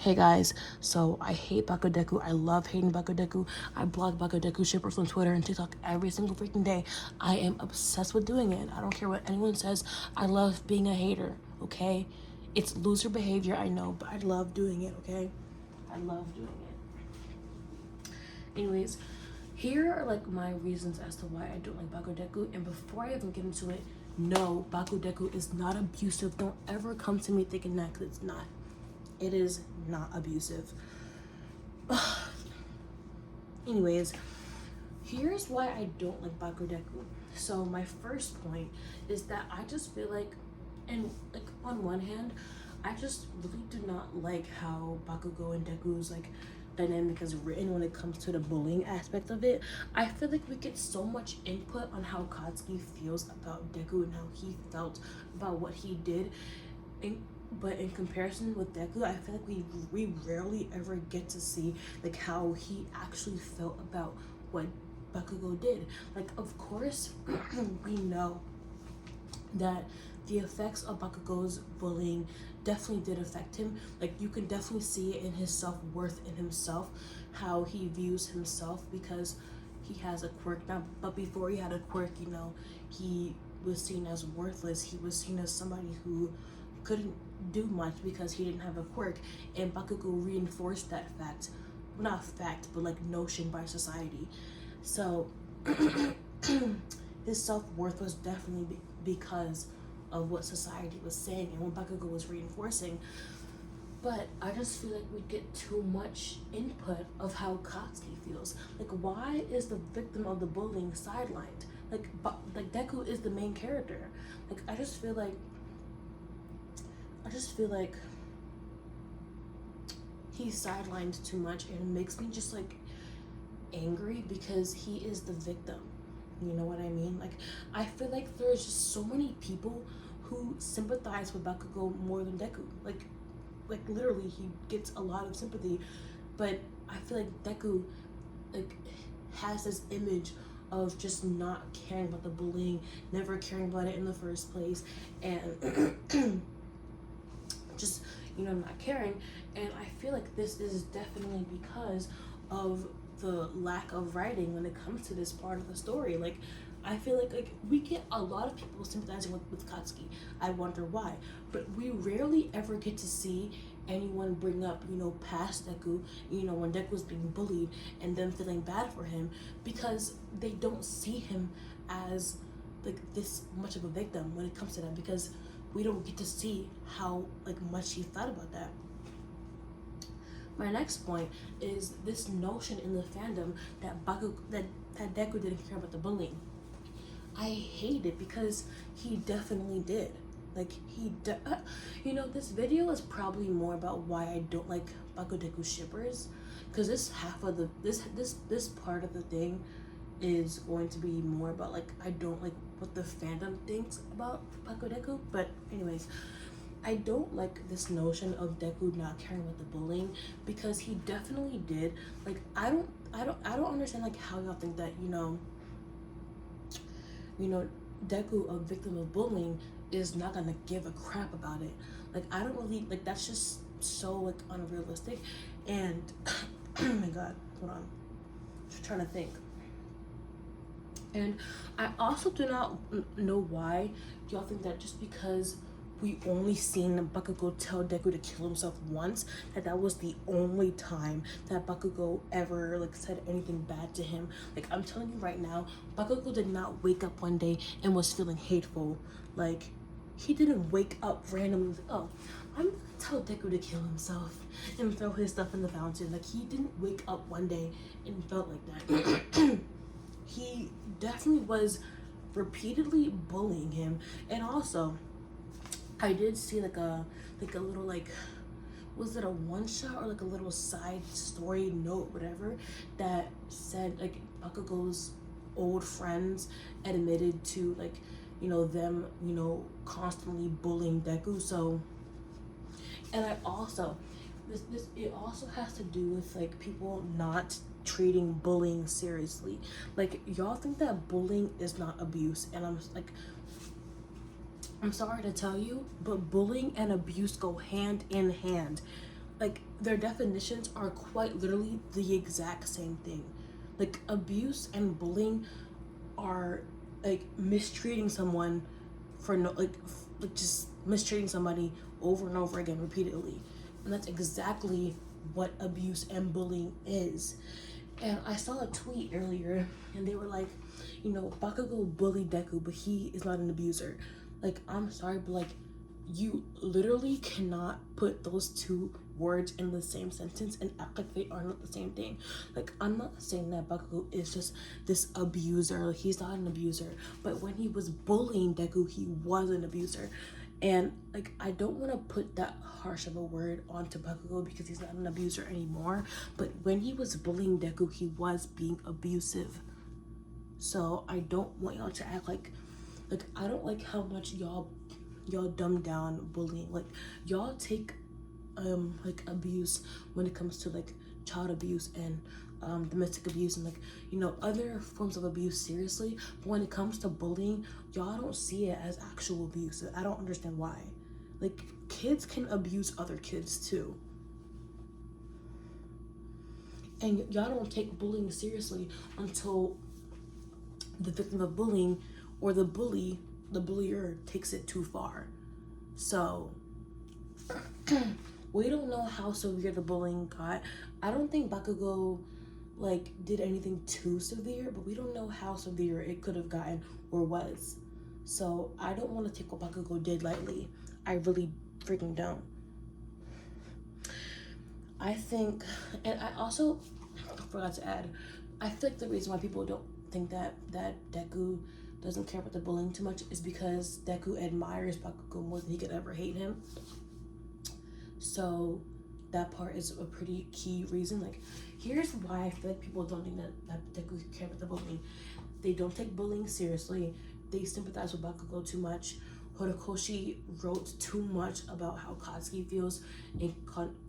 Hey guys, so I hate Bakudeku. I love hating Bakudeku. I block Bakudeku shippers on Twitter and TikTok every single freaking day. I am obsessed with doing it. I don't care what anyone says. I love being a hater, okay? It's loser behavior, I know, but I love doing it, okay? I love doing it. Anyways, here are like my reasons as to why I don't like Bakudeku. And before I even get into it, no, Bakudeku is not abusive. Don't ever come to me thinking that, because it's not. It is not abusive. Anyways, here's why I don't like Bakudeku. So my first point is that I just feel like, and like on one hand, I just really do not like how Bakugo and Deku's like dynamic is written when it comes to the bullying aspect of it. I feel like we get so much input on how Katsuki feels about Deku and how he felt about what he did. But in comparison with Deku, I feel like we rarely ever get to see like how he actually felt about what Bakugo did. Like, of course, we know that the effects of Bakugo's bullying definitely did affect him. Like, you can definitely see it in his self-worth in himself, how he views himself, because he has a quirk now. But before he had a quirk, you know, he was seen as worthless. He was seen as somebody who couldn't do much because he didn't have a quirk, and Bakugo reinforced that fact. Not fact, but like notion by society. So his self-worth was definitely because of what society was saying and what Bakugo was reinforcing. But I just feel like we get too much input of how Katsuki feels. Like, why is the victim of the bullying sidelined? Like Deku is the main character. Like, I just feel like he's sidelined too much, and it makes me just like angry because he is the victim. You know what I mean? Like, I feel like there's just so many people who sympathize with Bakugo more than Deku. Like literally, he gets a lot of sympathy, but I feel like Deku like has this image of just not caring about the bullying, never caring about it in the first place, and just, you know, not caring. And I feel like this is definitely because of the lack of writing when it comes to this part of the story. Like, I feel like we get a lot of people sympathizing with Katsuki. I wonder why, but we rarely ever get to see anyone bring up, you know, past Deku, you know, when Deku was being bullied and them feeling bad for him, because they don't see him as like this much of a victim when it comes to that, because we don't get to see how like much he thought about that. My next point is this notion in the fandom that Deku didn't care about the bullying. I hate it because he definitely did. Like, you know, this video is probably more about why I don't like Bakudeku shippers, because this half of the this part of the thing is going to be more about like I don't like what the fandom thinks about Bakudeku. But anyways, I don't like this notion of Deku not caring about the bullying, because he definitely did. Like, I don't understand like how y'all think that, you know, Deku, a victim of bullying, is not gonna give a crap about it. Like, I don't really like, that's just so like unrealistic. And oh my god, hold on, just trying to think. And I also do not know why y'all think that just because we only seen Bakugo tell Deku to kill himself once, that was the only time that Bakugo ever like said anything bad to him. Like, I'm telling you right now, Bakugo did not wake up one day and was feeling hateful. Like, he didn't wake up randomly, oh, I'm gonna tell Deku to kill himself and throw his stuff in the fountain. Like, he didn't wake up one day and felt like that. He definitely was repeatedly bullying him. And also, I did see like a little, like, was it a one shot or like a little side story note, whatever, that said like Bakugo's old friends admitted to, like, you know, them, you know, constantly bullying Deku. So, and I also, this it also has to do with like people not treating bullying seriously. Like, y'all think that bullying is not abuse, and I'm sorry to tell you, but bullying and abuse go hand in hand. like their definitions are quite literally the exact same thing. Like abuse and bullying are like mistreating someone for no like just mistreating somebody over and over again repeatedly, and that's exactly what abuse and bullying is. And I saw a tweet earlier, and they were like, you know, Bakugo bullied Deku, but he is not an abuser. Like, I'm sorry, but like, you literally cannot put those two words in the same sentence and act like they are not the same thing. Like, I'm not saying that Bakugo is just this abuser. Like, he's not an abuser. But when he was bullying Deku, he was an abuser. And like, I don't want to put that harsh of a word onto Bakugo because he's not an abuser anymore. But when he was bullying Deku, he was being abusive. So I don't want y'all to act like I don't like how much y'all dumb down bullying. Like, y'all take like abuse when it comes to like child abuse and domestic abuse and like, you know, other forms of abuse seriously, but when it comes to bullying, y'all don't see it as actual abuse. I don't understand why. Like, kids can abuse other kids too, and y'all don't take bullying seriously until the victim of bullying or the bullier takes it too far. So we don't know how severe the bullying got. I don't think Bakugo like did anything too severe, but we don't know how severe it could have gotten or was. So I don't want to take what Bakugo did lightly. I really freaking don't. I think, and I also forgot to add, I feel like the reason why people don't think that Deku doesn't care about the bullying too much is because Deku admires Bakugo more than he could ever hate him. So that part is a pretty key reason. Like, here's why I feel like people don't think that Deku cares about the bullying. They don't take bullying seriously. They sympathize with Bakugo too much. Horikoshi wrote too much about how Katsuki feels in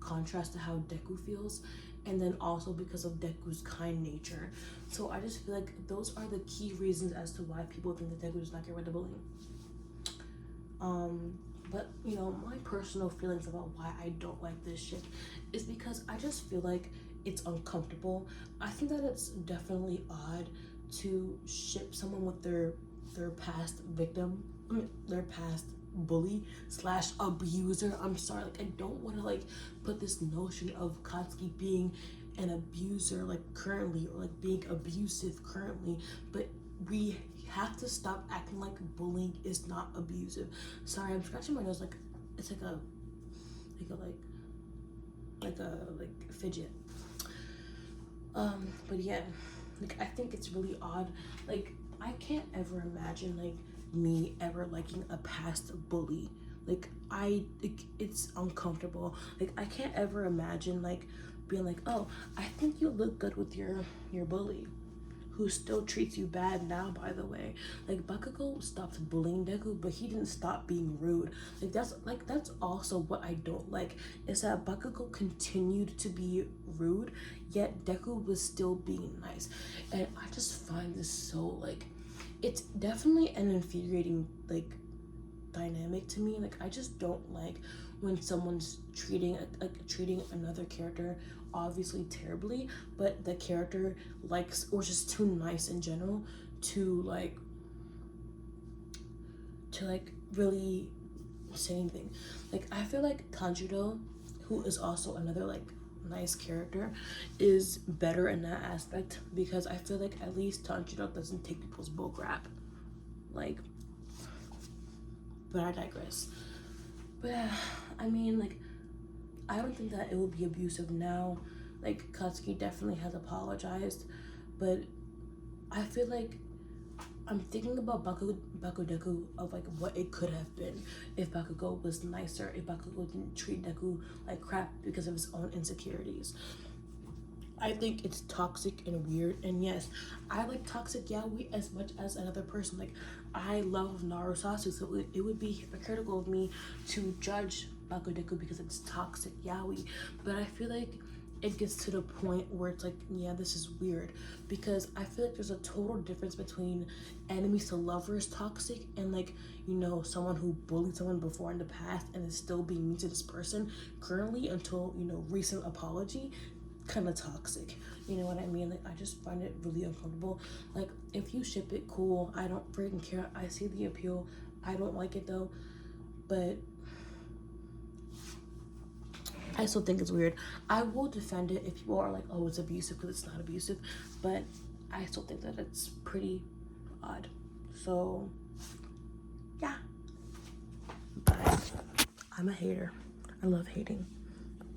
contrast to how Deku feels. And then also because of Deku's kind nature. So I just feel like those are the key reasons as to why people think that Deku does not care about the bullying. But you know, my personal feelings about why I don't like this ship is because I just feel like it's uncomfortable. I think that it's definitely odd to ship someone with their past victim, their past bully / abuser. I'm sorry, like I don't want to like put this notion of Katsuki being an abuser like currently, or like being abusive currently, but we have to stop acting like bullying is not abusive. Sorry, I'm scratching my nose like it's like a fidget. But yeah, like I think it's really odd. Like, I can't ever imagine like me ever liking a past bully. Like, it's uncomfortable. Like, I can't ever imagine like being like, oh, I think you look good with your bully, who still treats you bad now, by the way. Like, Bakugo stopped bullying Deku, but he didn't stop being rude. That's also what I don't like, is that Bakugo continued to be rude, yet Deku was still being nice. And I just find this so like, it's definitely an infuriating like dynamic to me. Like, I just don't like when someone's treating another character obviously terribly, but the character likes or just too nice in general to really say anything. Like, I feel like Tanjiro, who is also another like nice character, is better in that aspect, because I feel like at least Tanjiro doesn't take people's bullcrap. Like, but I digress. But I mean, like, I don't think that it will be abusive now. Like, Katsuki definitely has apologized, but I feel like I'm thinking about Bakudeku of like what it could have been if Bakugo was nicer, if Bakugo didn't treat Deku like crap because of his own insecurities. I think it's toxic and weird, and yes, I like toxic yaoi as much as another person. Like, I love Narusasu, so it would be hypocritical of me to judge Bakudeku because it's toxic yaoi. But I feel like it gets to the point where it's like, yeah, this is weird, because I feel like there's a total difference between enemies to lovers toxic and like, you know, someone who bullied someone before in the past and is still being mean to this person currently until, you know, recent apology. Kind of toxic, you know what I mean? Like, I just find it really uncomfortable. Like, if you ship it, cool, I don't freaking care. I see the appeal. I don't like it though, but I still think it's weird. I will defend it if people are like, oh, it's abusive, because it's not abusive, but I still think that it's pretty odd. So yeah, but I'm a hater. I love hating.